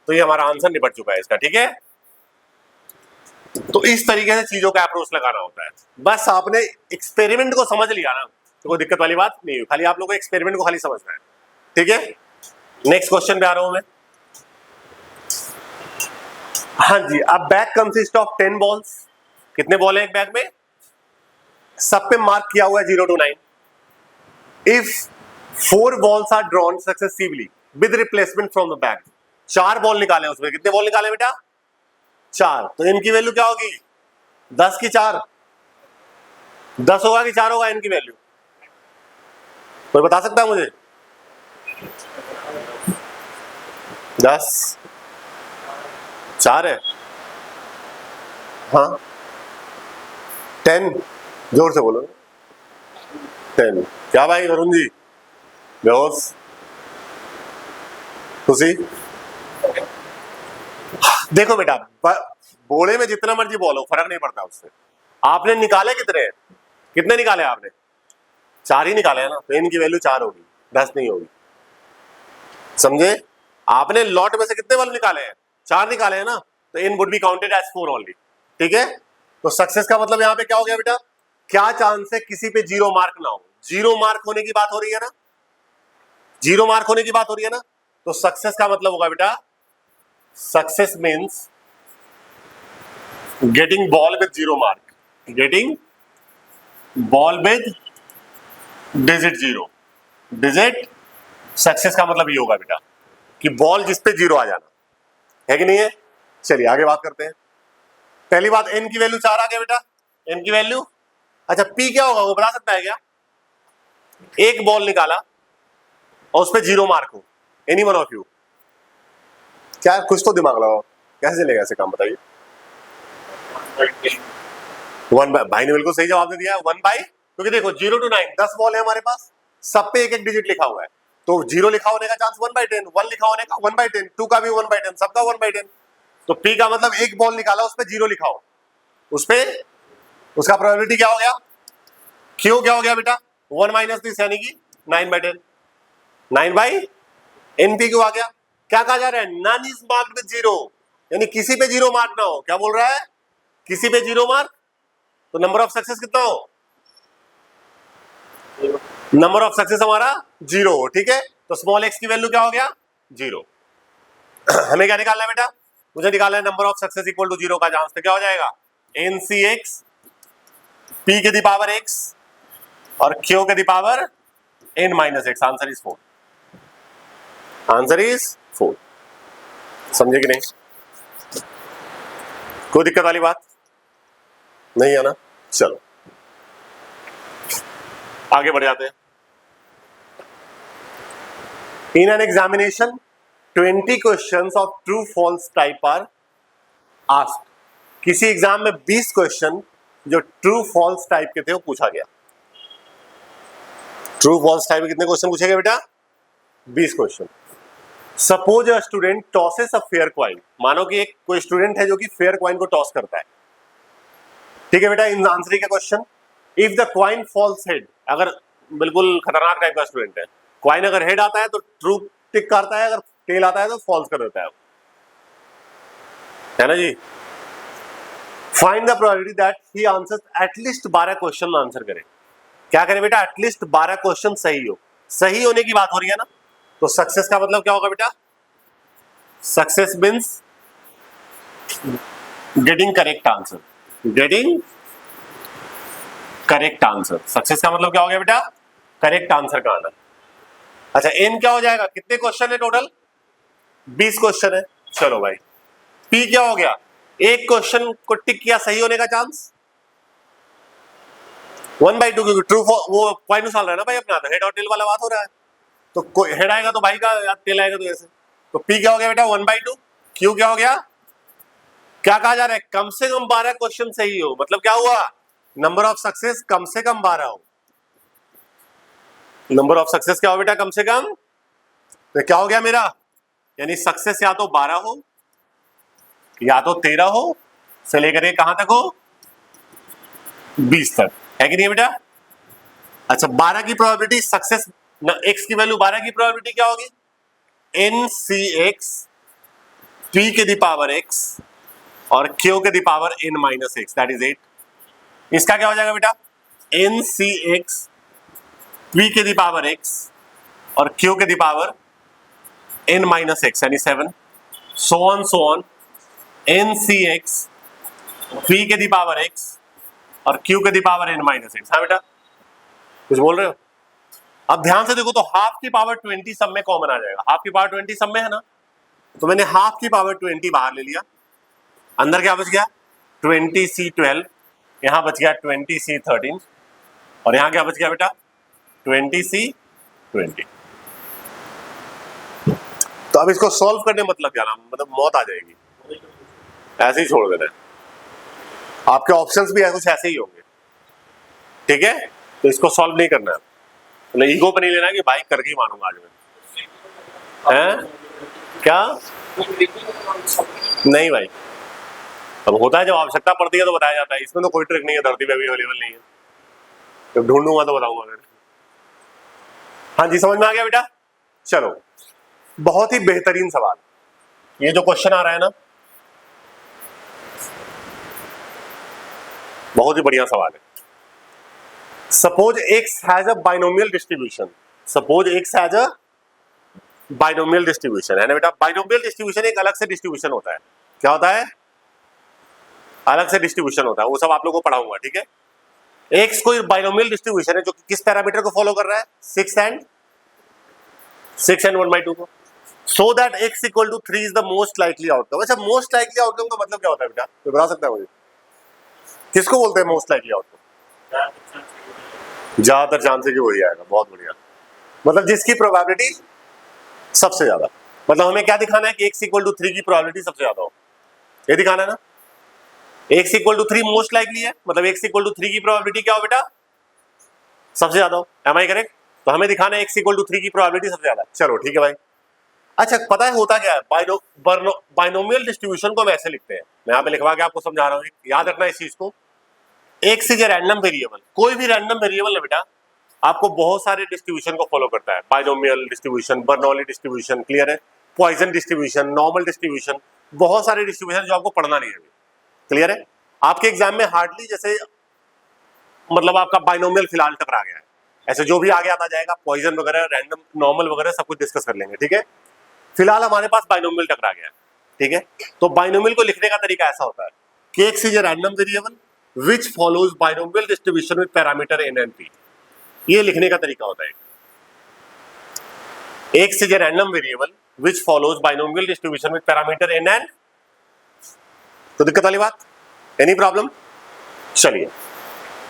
तो ये हमारा आंसर निपट चुका है इसका, ठीक है। तो इस तरीके से चीजों का अप्रोच लगाना होता है। बस आपने एक्सपेरिमेंट को समझ लिया ना, तो कोई दिक्कत वाली बात नहीं है, खाली आप लोगों को एक्सपेरिमेंट को खाली समझना है, ठीक है। नेक्स्ट क्वेश्चन पे आ रहा हूं मैं। हाँ जी, अब बैग कंसिस्ट ऑफ 10 बॉल्स। कितने बॉल है एक बैग में, सब पे मार्क किया हुआ है 0 to 9। If 4 balls are drawn successively with replacement from the bag, 4 ball निकाले उसमें, कितने बॉल निकाले बेटा, 4। तो इनकी वैल्यू क्या होगी, 10 की 4, 10 होगा कि 4 होगा इनकी वैल्यू, कोई बता सकता है मुझे, 10 4 है, हाँ 10, जोर से बोलो 10। क्या भाई वरुण जी, बेहोश खुशी। देखो बेटा, बोले में जितना मर्जी बोलो फर्क नहीं पड़ता उससे। आपने निकाले कितने, कितने निकाले आपने, 4 ही निकाले हैं ना, तो इनकी वैल्यू 4 होगी, 10 नहीं होगी, समझे। आपने लॉट में से कितने बल्ब निकाले हैं, 4 निकाले हैं ना, तो इन would be counted as 4 only, ठीक है। तो सक्सेस का मतलब यहाँ पे क्या हो गया बेटा, क्या चांस है किसी पे 0 मार्क ना हो, 0 मार्क होने की बात हो रही है ना, 0 मार्क होने की बात हो रही है ना, तो सक्सेस का मतलब होगा बेटा, success means getting ball with 0 mark, getting ball with digit 0, digit. Success का मतलब ये होगा बेटा कि बॉल जिस पे 0 आ जाना, है कि नहीं है। चलिए आगे बात करते हैं। पहली बात, एन की वैल्यू 4 आ गया बेटा, एन की वैल्यू। अच्छा पी क्या होगा वो बता सकता है क्या, एक बॉल निकाला और उस पे 0 मार्क हो, एनी वन ऑफ यू, क्या कुछ तो दिमाग लगाओ, कैसे चलेगा ऐसे काम बताइए। 1 बाई, भाई ने बिल्कुल सही जवाब दे दिया, 1 बाई, क्योंकि देखो 0 to 9 10 बॉल है हमारे पास, सब पे एक एक डिजिट लिखा हुआ है, तो 0 लिखा होने का चांस 1/10, 1 लिखा होने का 1/10, 2 का भी 1/10, सबका 1/10। तो पी का मतलब एक बॉल निकाला उस पे 0 लिखा हो, उस पे उसका प्रोबेबिलिटी क्या हो गया, क्यों क्या हो गया बेटा, 1 माइनस दिस यानी कि 9/10, 9/NP क्यों आ गया। क्या कहा जा रहा है, नन इज मार्क्ड विद 0, यानी किसी पे 0 मार्क ना हो। क्या बोल रहा है, किसी पे 0 मार्क, तो नंबर ऑफ सक्सेस कितना हो, नंबर ऑफ सक्सेस हमारा 0 हो, ठीक है। तो स्मॉल एक्स की वैल्यू क्या हो गया, 0। हमें क्या निकालना है बेटा, मुझे निकालना है number of success equal to 0 का चांस, तो क्या हो जाएगा, NCX P के दी पावर x और Q के the power n minus x, answer is 4, answer is 4। समझे कि नहीं, कोई दिक्कत वाली बात नहीं है ना। चलो आगे बढ़ जाते हैं। In an examination 20 questions of true false type are asked, किसी एग्जाम में 20 क्वेश्चन जो ट्रू फॉल्स टाइप के थे वो पूछा गया। ट्रू फॉल्स टाइप में कितने क्वेश्चन पूछे गए बेटा, 20 question. Suppose a student tosses a fair coin, मानो कि एक कोई स्टूडेंट है जो कि फेयर क्वाइन को टॉस करता है, ठीक है बेटा। इन आंसरिंग का question, if the coin falls head, अगर बिल्कुल खतरनाक टाइप का स्टूडेंट है, क्वाइन अगर हेड आता है तो ट्रू टिक करता है, अगर टेल आता है तो फॉल्स कर देता है ना जी। Find the probability that he answers at least 12 question answer करे। क्या करे बेटा, एटलीस्ट 12 क्वेश्चन सही हो, सही होने की बात हो रही है ना, तो सक्सेस का मतलब क्या होगा बेटा, success means getting correct answer, getting correct answer. Success का मतलब क्या हो गया बेटा, करेक्ट आंसर का आना। अच्छा एन क्या हो जाएगा, कितने क्वेश्चन है टोटल, 20 क्वेश्चन है। चलो भाई पी क्या हो गया, एक क्वेश्चन को टिक किया सही होने का चांस 1/2, क्योंकि ट्रू वो पॉइंट साल रहा है ना भाई अपना, तो हेड और टेल वाला बात हो रहा है, तो हेड आएगा तो भाई का या टेल आएगा तो ऐसे, तो पी क्या हो गया बेटा 1/2, क्यू क्या हो गया, क्या कहा जा रहा है, कम से कम 12 क्वेश्चन सही हो, मतलब क्या हुआ, नंबर ऑफ सक्सेस कम से कम 12 हो, नंबर ऑफ सक्सेस क्या हो बेटा कम से कम, तो क्या हो गया मेरा, यानी सक्सेस या तो 12 हो या तो 13 हो से लेकर के कहां तक हो 20 तक, है कि नहीं बेटा। अच्छा 12 की प्रोबेबिलिटी सक्सेस, एक्स की वैल्यू 12 की प्रोबेबिलिटी क्या होगी, एन सी एक्स पी के दी पावर एक्स और क्यू के the power n minus x, that is 8। इसका क्या हो जाएगा बेटा, एन सी एक्स पी के दी पावर एक्स और क्यू के the power n minus x यानी 7, so on n C x P के दी पावर एक्स और क्यू के the power n minus x. हाँ बेटा कुछ बोल रहे हो, अब ध्यान से देखो, तो हाफ की पावर 20 सब में कॉमन आ जाएगा, हाफ की पावर 20 सब में है ना, तो मैंने हाफ की पावर 20 बाहर ले लिया, अंदर क्या बच गया 20c12, यहां बच गया 20c13 और यहां क्या बच गया बेटा 20c20। तो अब इसको सॉल्व करने मतलब क्या नाम, मतलब मौत आ जाएगी, ऐसे ही छोड़ देना है, आपके ऑप्शंस भी कुछ ऐसे ही होंगे, ठीक है, तो इसको सॉल्व नहीं करना है, मतलब ईगो पे नहीं लेना कि भाई करके ही मानूंगा आज मैं, हैं क्या नहीं भाई, अब होता है जब आवश्यकता पड़ती है तो बताया जाता है, इसमें तो कोई ट्रिक नहीं है, धरती पे भी अवेलेबल नहीं है, जब ढूंढूंगा तो बताऊंगा फिर। हाँ जी समझ में आ गया बेटा, चलो बहुत ही बेहतरीन सवाल, ये जो क्वेश्चन आ रहा है ना बहुत ही बढ़िया सवाल है। Suppose x has a binomial distribution, suppose x has a binomial distribution, है ना बेटा, बाइनोमियल डिस्ट्रीब्यूशन एक अलग से डिस्ट्रीब्यूशन होता है, क्या होता है, अलग से डिस्ट्रीब्यूशन होता है, वो सब आप लोगों को पढ़ाऊंगा, ठीक है। एक्स कोई बाइनोमियल डिस्ट्रीब्यूशन है जो किस पैरामीटर को फॉलो कर रहा है, 6 एंड 1/2 को, so that x equal to 3 is the most likely outcome. अच्छा मोस्ट लाइकली आउटकम का मतलब क्या होता है बेटा, तो बता सकता है मुझे, किसको बोलते हैं मोस्ट लाइकली आउटकम, ज्यादातर चांस है कि वही आएगा, बहुत बढ़िया, मतलब जिसकी प्रोबेबिलिटी सबसे ज्यादा, मतलब हमें क्या दिखाना है कि x इक्वल टू 3 की प्रोबेबिलिटी सबसे ज्यादा हो, ये दिखाना है ना, x equal to 3 most likely है, मतलब x इक्वल टू 3 की प्रोबेबिलिटी क्या हो बेटा सबसे ज्यादा हो, एम आई करेक्ट, तो हमें दिखाना है x इक्वल टू 3 की प्रोबेबिलिटी सबसे ज्यादा, चलो ठीक है भाई। अच्छा पता है होता क्या है, बाइनोमियल डिस्ट्रीब्यूशन को हम ऐसे लिखते हैं, मैं यहाँ पे लिखवा के आपको समझा रहा हूँ, याद रखना इस चीज को, x is a random variable, कोई भी रैंडम वेरिएबल है बेटा आपको बहुत सारे डिस्ट्रीब्यूशन को फॉलो करता है, binomial distribution, Bernoulli distribution, clear है, पॉइजन डिस्ट्रीब्यूशन, नॉर्मल डिस्ट्रीब्यूशन, बहुत सारे डिस्ट्रीब्यूशन जो आपको पढ़ना नहीं है, क्लियर है। आपके एग्जाम में हार्डली जैसे मतलब आपका बाइनोमियल फिलहाल टकरा गया है, ऐसे जो भी आगे आता जाएगा पॉइजन वगैरह रैंडम नॉर्मल वगैरह सब कुछ डिस्कस कर लेंगे, ठीक है। फिलहाल हमारे पास बाइनोमियल टकरा गया है, ठीक है। तो बाइनोमियल को लिखने का तरीका ऐसा होता है कि x is a random variable which follows binomial distribution with parameter n and p, ये लिखने का तरीका होता है, x is a random variable which follows binomial distribution with parameter n and, तो दिक्कत वाली बात, एनी प्रॉब्लम, चलिए,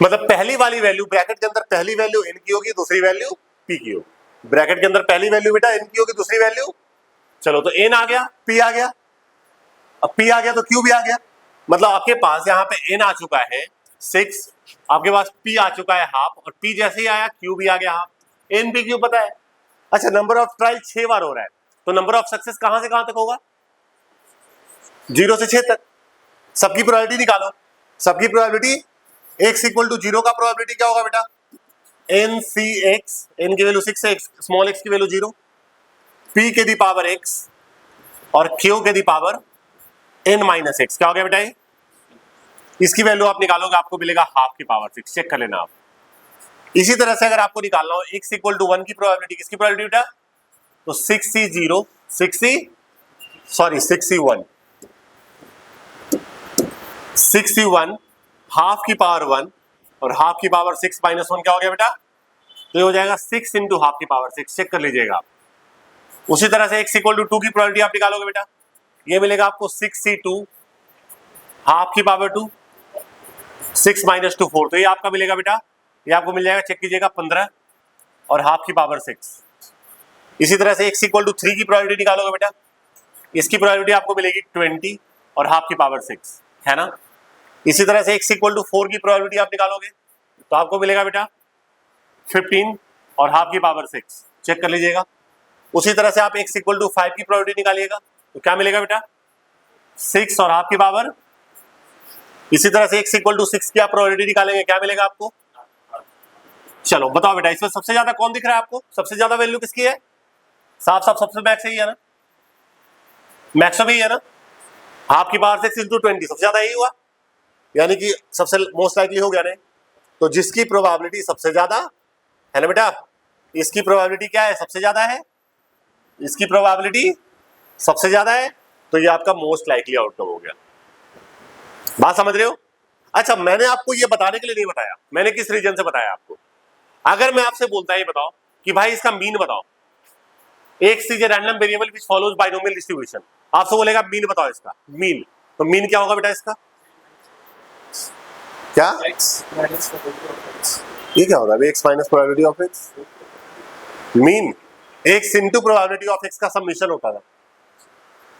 मतलब पहली वाली वैल्यू ब्रैकेट के अंदर पहली वैल्यू एन की होगी, दूसरी वैल्यू पी की होगी, ब्रैकेट के अंदर पहली वैल्यू बेटा एन की होगी, दूसरी वैल्यू, चलो तो एन आ गया, पी आ गया, अब पी आ गया तो क्यू भी आ गया, मतलब आपके पास यहाँ पे एन आ चुका है 6, आपके पास पी आ चुका है हाफ, और पी जैसे ही आया क्यू भी आ गया हाफ, एन पी क्यू पता है। अच्छा नंबर ऑफ ट्रायल 6 बार हो रहा है, तो नंबर ऑफ सक्सेस कहां से कहां तक होगा, 0 से 6 तक, सबकी प्रोबेबिलिटी निकालो, सबकी प्रोबेबिलिटी x इक्वल टू 0 का प्रोबेबिलिटी क्या होगा बेटा, एन सी एक्स, एन की वैल्यू 6 है, स्मॉल x की वैल्यू 0, p के दी पावर x और q के the power n minus x, क्या हो गया बेटा ये, इसकी वैल्यू आप निकालोगे आपको मिलेगा हाफ की पावर 6, चेक कर लेना आप। इसी तरह से अगर आपको निकालना हो x इक्वल टू 1 की प्रोबेबिलिटी, किसकी प्रोबेबिलिटी बेटा, तो 6c0 6c1 हाफ की पावर 1 और हाफ की पावर 6 माइनस 1 क्या हो गया बेटा, तो ये हो जाएगा 6 इंटू हाफ की पावर 6, चेक कर लीजिएगा आप। उसी तरह से x इक्वल टू 2 की प्रोबेबिलिटी आप निकालोगे बेटा, ये मिलेगा आपको 6c2 हाफ की पावर 2, 6 माइनस 2 4, तो ये आपका मिलेगा बेटा, ये आपको मिल जाएगा, चेक कीजिएगा, 15 और हाफ की पावर 6। इसी तरह से x इक्वल टू 3 की प्रोबेबिलिटी निकालोगे बेटा, इसकी प्रोबेबिलिटी आपको मिलेगी 20 और हाफ की पावर 6, है ना। इसी तरह से x इक्वल टू 4 की प्रोबेबिलिटी आप निकालोगे तो आपको मिलेगा बेटा 15 और हाफ की पावर 6, चेक कर लीजिएगा। उसी तरह से आप x इक्वल टू 5 की प्रोबेबिलिटी निकालिएगा तो क्या मिलेगा बेटा, 6 और हाफ की पावर। इसी तरह से x इक्वल टू 6 की आप प्रोबेबिलिटी निकालेंगे, क्या मिलेगा आपको। चलो बताओ बेटा, इसमें सबसे ज्यादा कौन दिख रहा है आपको, सबसे ज्यादा वैल्यू किसकी है, साफ साफ सबसे मैक्स ही है ना, मैक्स भी है ना, हाफ की पावर 6 इंटू 20 सबसे ज्यादा यही हुआ, यानी कि सबसे मोस्ट लाइकली हो गया नहीं। तो जिसकी प्रोबेबिलिटी सबसे ज्यादा है ना बेटा, इसकी प्रोबेबिलिटी क्या है, सबसे ज्यादा है, इसकी प्रोबेबिलिटी सबसे ज्यादा है, तो ये आपका मोस्ट लाइकली आउटकम हो गया। बात समझ रहे हो। अच्छा, मैंने आपको ये बताने के लिए नहीं बताया, मैंने किस रीजन से बताया आपको। अगर मैं आपसे बोलता है ये बताओ कि भाई इसका मीन बताओ, x is a random variable which follows binomial distribution, आपसे बोलेगा मीन बताओ इसका, मीन, तो मीन क्या होगा बेटा इसका, क्या ये क्या होगा, x minus probability of x, mean x into probability of x का समेशन होता था।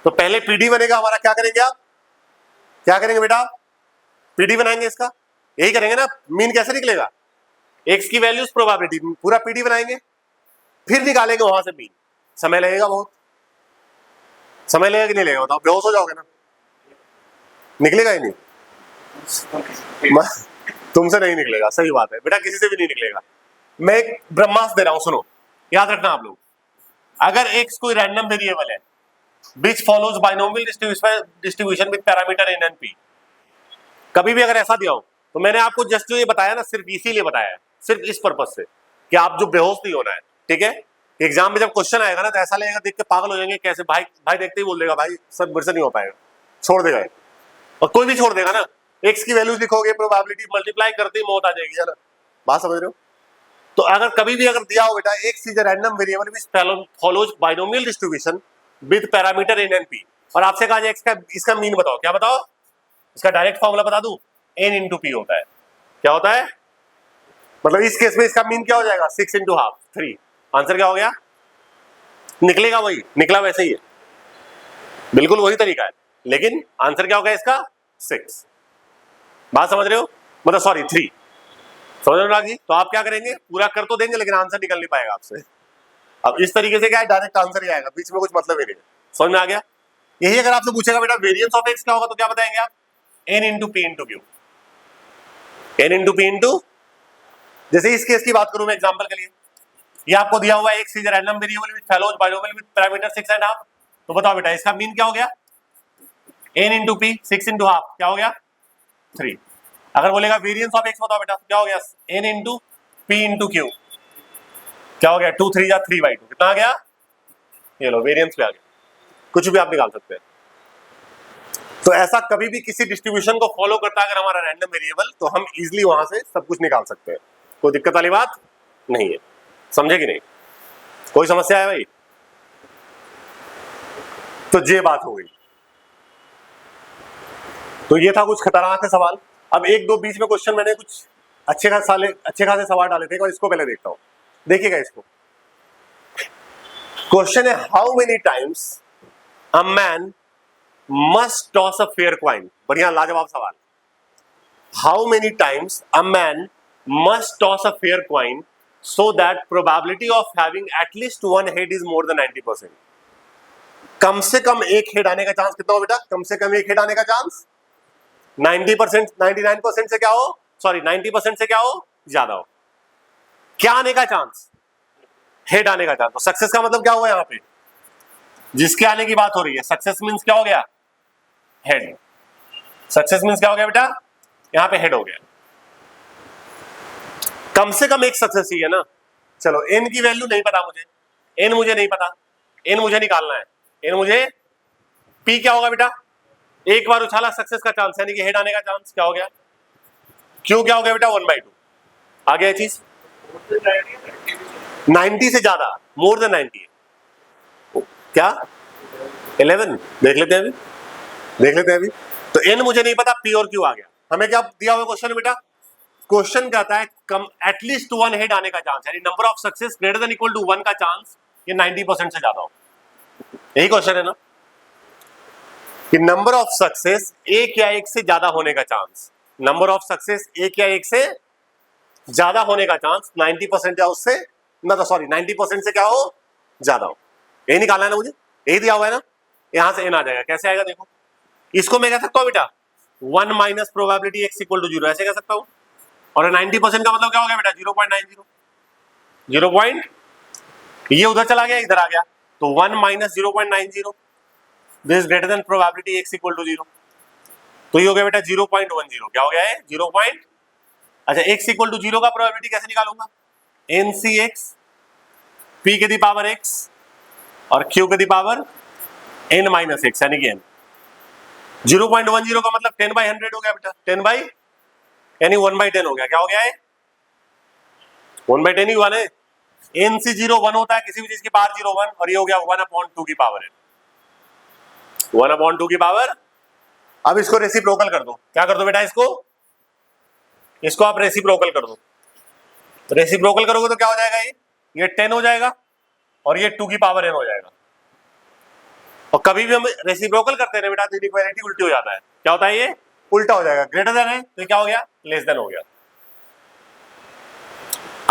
तो पहले पीडी बनेगा हमारा, क्या करेंगे आप, क्या करेंगे बेटा, पीडी बनाएंगे इसका, यही करेंगे ना। मीन कैसे निकलेगा, x की वैल्यूज प्रोबेबिलिटी, पूरा पीडी बनाएंगे, फिर निकालेंगे वहां से मीन। समय लगेगा, बहुत समय लगेगा कि नहीं लगेगा बताओ, बेहोश हो जाओगे ना, निकलेगा ही नहीं, तुमसे नहीं निकलेगा, सही बात है बेटा, किसी से भी नहीं निकलेगा। मैं एक ब्रह्मास्त्र दे रहा हूं, सुनो, याद रखना आप लोग। अगर x कोई रैंडम वेरिएबल है which follows binomial distribution with parameter n and p, कभी भी अगर ऐसा दिया हो तो मैंने आपको जस्ट जो ये बताया ना, सिर्फ इसीलिए बताया है, सिर्फ इस पर्पज से कि आप जो बेहोश नहीं होना है, ठीक है। एग्जाम में जब क्वेश्चन आएगा ना तो ऐसा लगेगा, देख के पागल हो जाएंगे, कैसे भाई, भाई देखते ही बोल देगा भाई सर मेरे से नहीं हो पाएगा, छोड़ देगा, और कोई भी छोड़ देगा ना। x की वैल्यूज लिखोगे, प्रोबेबिलिटी मल्टीप्लाई करते ही मौत आ जाएगी, है ना, बात समझ रहे हो। तो अगर कभी भी अगर दिया हो बेटा x is a random variable which follows binomial distribution with parameter n and p, और आपसे कहा जाए इसका मीन बताओ, क्या बताओ, इसका डायरेक्ट फॉर्मूला बता दूं, n इंटू पी होता है। क्या होता है, मतलब इस केस में इसका मीन क्या हो जाएगा, 6 इंटू हाफ 3, आंसर क्या हो गया, निकलेगा वही, निकला वैसे ही है, बिल्कुल वही तरीका है, लेकिन आंसर क्या हो गया इसका 6। बात समझ रहे हो, मतलब सॉरी 3, समझ रहे हो जी। तो आप क्या करेंगे, पूरा कर तो देंगे लेकिन आंसर निकल नहीं पाएगा आपसे। अब इस तरीके से क्या है, डायरेक्ट आंसर ही आएगा, बीच में कुछ मतलब ही नहीं है, समझ में आ गया। यही अगर आपसे पूछेगा बेटा वेरिएंस ऑफ x क्या होगा, तो क्या बताएंगे आप, n into P into Q, n into P into, जैसे इस केस की बात करूं मैं एग्जांपल के लिए, ये आपको दिया हुआ है x is random variable with follows binomial with parameter 6 and half, तो बताओ बेटा इसका मीन क्या हो गया, n into P, 6 into half क्या हो गया 3। अगर बोलेगा वेरिएंस ऑफ x बताओ बेटा, क्या हो गया, n into P into Q, क्या हो गया 2 3 या 3/2, कितना आ गया, ये लो वेरिएंस पे आ गया, कुछ भी आप निकाल सकते हैं। तो ऐसा कभी भी किसी डिस्ट्रीब्यूशन को फॉलो करता है अगर हमारा रैंडम वेरिएबल, तो हम इजीली वहां से सब कुछ निकाल सकते हैं, कोई दिक्कत वाली बात नहीं है, समझे कि नहीं, कोई समस्या है भाई। तो ये बात हो गई, तो ये था कुछ खतरनाक है सवाल। अब एक दो बीच में क्वेश्चन मैंने कुछ अच्छे खासे सवाल डाले थे, और इसको पहले देखता हूं, देखिएगा इसको। क्वेश्चन है, how many times a man must toss a fair coin, बढ़िया लाजवाब सवाल। How many times a man must toss a fair coin so that probability of having at least one head is more then 90%। कम से कम एक head आने का chance कितना हो बेटा, कम से कम एक हेड आने का चांस 90%, 99% से क्या हो, सॉरी 90% से क्या हो, ज्यादा हो। क्या आने का चांस, हेड आने का चांस। तो सक्सेस का मतलब क्या होगा, यहां पे जिसके आने की बात हो रही है, सक्सेस मींस क्या हो गया, हेड। सक्सेस मींस क्या हो गया बेटा, यहां पे हेड हो गया। कम से कम एक सक्सेस ही है ना। चलो एन की वैल्यू नहीं पता मुझे, एन मुझे नहीं पता, एन मुझे निकालना है, एन मुझे, पी क्या होगा बेटा, एक बार उछाला सक्सेस का चांस यानी कि हेड आने का चांस क्या हो गया, क्यू क्या हो गया बेटा 1/2, आ गया चीज 90 से ज्यादा, मोर देन 90 क्या 11 देख लेते हैं अभी, देख लेते हैं अभी। तो n मुझे नहीं पता, p और q आ गया। हमें क्या दिया हुआ क्वेश्चन बेटा? क्वेश्चन कहता है कम एटलीस्ट 1 हेड आने का चांस, यानी number of success greater than equal to 1 का चांस ये 90% से ज्यादा हो। यही क्वेश्चन है ना, कि नंबर ऑफ सक्सेस एक या एक से ज्यादा होने का चांस, नंबर ऑफ सक्सेस एक या एक से ज्यादा होने का चांस 90% या उससे ना, तो सॉरी 90% से क्या हो, ज्यादा हो। यही निकालना है ना मुझे, यही दिया हुआ है ना। यहां से n आ जाएगा, कैसे आएगा देखो, इसको मैं कह सकता हूं बेटा 1 minus probability x equal to 0, ऐसे कह सकता हूं। और 90% का मतलब क्या हो गया बेटा? 0.90, 0. ये उधर चला गया, इधर आ गया, तो 1 minus 0.90 this is greater than probability x equal to 0। तो ये हो गया बेटा 0.10। क्या हो गया है? 0. अच्छा, x इक्वल टू 0 का प्रोबेबिलिटी कैसे निकालूंगा? NCx p के दी पावर x और q के the power n minus x, यानी कि n। 0.10 का मतलब 10/100 हो गया बेटा, 10 बाई यानी 1/10 हो गया। क्या हो गया है? 1/10 ही हुआ ना। NC0 1 होता है किसी भी चीज की पावर 0 1, और ये हो गया 1/2 की पावर n, 1/2 की पावर। अब इसको रेसिप्रोकल कर दो, क्या कर दो बेटा? इसको आप रेसिप्रोकल कर दो। रेसिप्रोकल करोगे तो क्या हो जाएगा? ये 10 हो जाएगा और ये 2 की पावर n हो जाएगा। और कभी भी हम रेसिप्रोकल करते हैं बेटा तो इनइक्वालिटी उल्टी हो जाता है। क्या होता है? ये उल्टा हो जाएगा। ग्रेटर देन है तो क्या हो गया? लेस देन हो गया।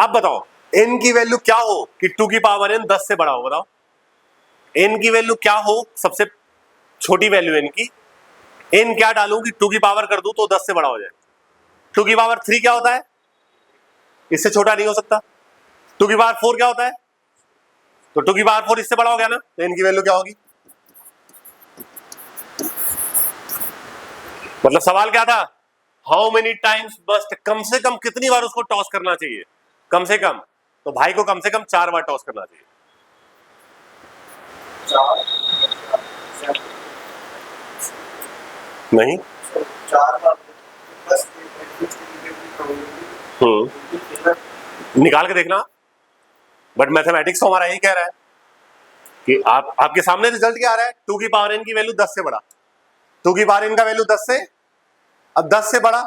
अब बताओ n की वैल्यू क्या हो कि 2 की पावर n 10 से बड़ा हो? बताओ n की वैल्यू क्या हो, सबसे छोटी वैल्यू n की। n क्या डालूं कि 2 की पावर कर दूं तो 10 से बड़ा हो जाए? 2 की पावर 3 क्या होता है? इससे छोटा नहीं हो सकता। 2 की पावर 4 क्या होता है? तो 2 की पावर 4 इससे बड़ा हो गया ना, तो n की वैल्यू क्या होगी? मतलब सवाल क्या था? हाउ मेनी टाइम्स बस्ट, कम से कम कितनी बार उसको टॉस करना चाहिए? कम से कम, तो भाई को कम से कम 4 बार टॉस करना चाहिए। नहीं, 4 बार बस निकाल के देखना। बट मैथमेटिक्स तो हमारा यही कह रहा है कि आपके सामने रिजल्ट क्या आ रहा है? 2 की पावर n की वैल्यू 10 से बड़ा, 2 की पावर n का वैल्यू 10 से, अब 10 से बड़ा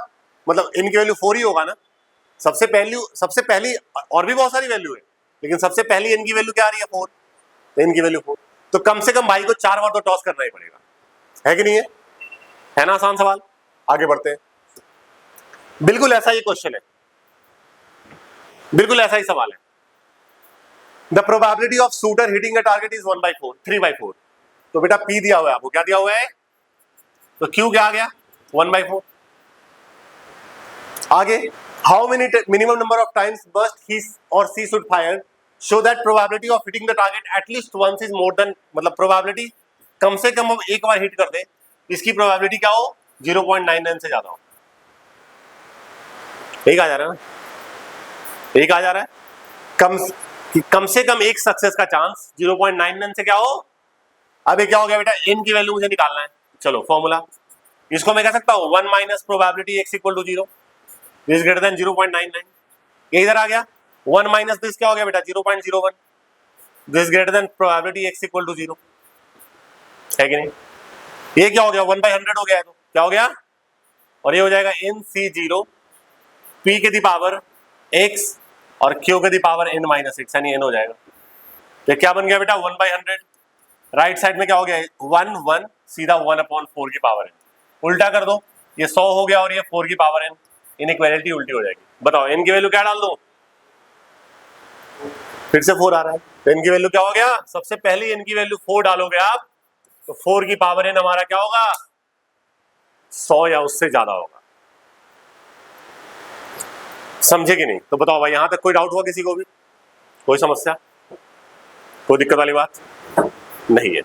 मतलब n की वैल्यू 4 ही होगा ना। सबसे पहली और भी बहुत सारी वैल्यू है, लेकिन सबसे पहली n की वैल्यू क्या आ रही है? 4, तो n की वैल्यू 4, तो कम से कम भाई को 4 बार तो टॉस करना ही पड़ेगा, है कि नहीं है ना? आसान सवाल। आगे बढ़ते हैं। बिल्कुल ऐसा ही क्वेश्चन है, बिल्कुल ऐसा ही सवाल है। The probability of shooter hitting the target is 1/4, 3/4। तो बेटा P दिया हुआ है आपको, क्या दिया हुआ है? तो Q क्या आ गया? 1/4। आगे, how many minimum number of times must he और she should fire so that probability of hitting the target at least once is more than, मतलब प्रोबेबिलिटी कम से कम हम एक बार हिट कर दे, इसकी प्रोबेबिलिटी क्या हो? 0.99 से ज्यादा हो। यही कहा जा रहा है ना, यही कहा जा रहा है। कम से कम एक सक्सेस का चांस 0.99 से क्या हो? अब ये क्या हो गया बेटा? n की वैल्यू मुझे निकालना है। चलो फॉर्मूला, इसको मैं कह सकता हूं 1 minus probability x equal to 0 is greater than 0.99। ये इधर आ गया 1 माइनस दिस क्या हो गया बेटा? 0.01 this greater than probability x equal to 0, है कि नहीं? ये क्या हो गया? 1/100 हो गया है, तो क्या हो गया? और ये हो जाएगा NC0 p के दी पावर x और q के the power n minus x, यानी n हो जाएगा। तो क्या बन गया बेटा? 1/100। राइट साइड में क्या हो गया? 1 1 सीधा 1/4 की पावर n। उल्टा कर दो, ये 100 हो गया और ये 4 की पावर n, इनइक्वालिटी उल्टी हो जाएगी। बताओ n की वैल्यू क्या डाल दो? फिर से 4 आ रहा है, तो n की वैल्यू क्या हो गया? सबसे पहले n की वैल्यू 4 डालोगे आप, तो 4 की पावर n हमारा क्या होगा? 100 या उससे ज्यादा होगा। समझे कि नहीं? तो बताओ भाई, यहां तक कोई डाउट हुआ किसी को भी? कोई समस्या, कोई दिक्कत वाली बात नहीं है?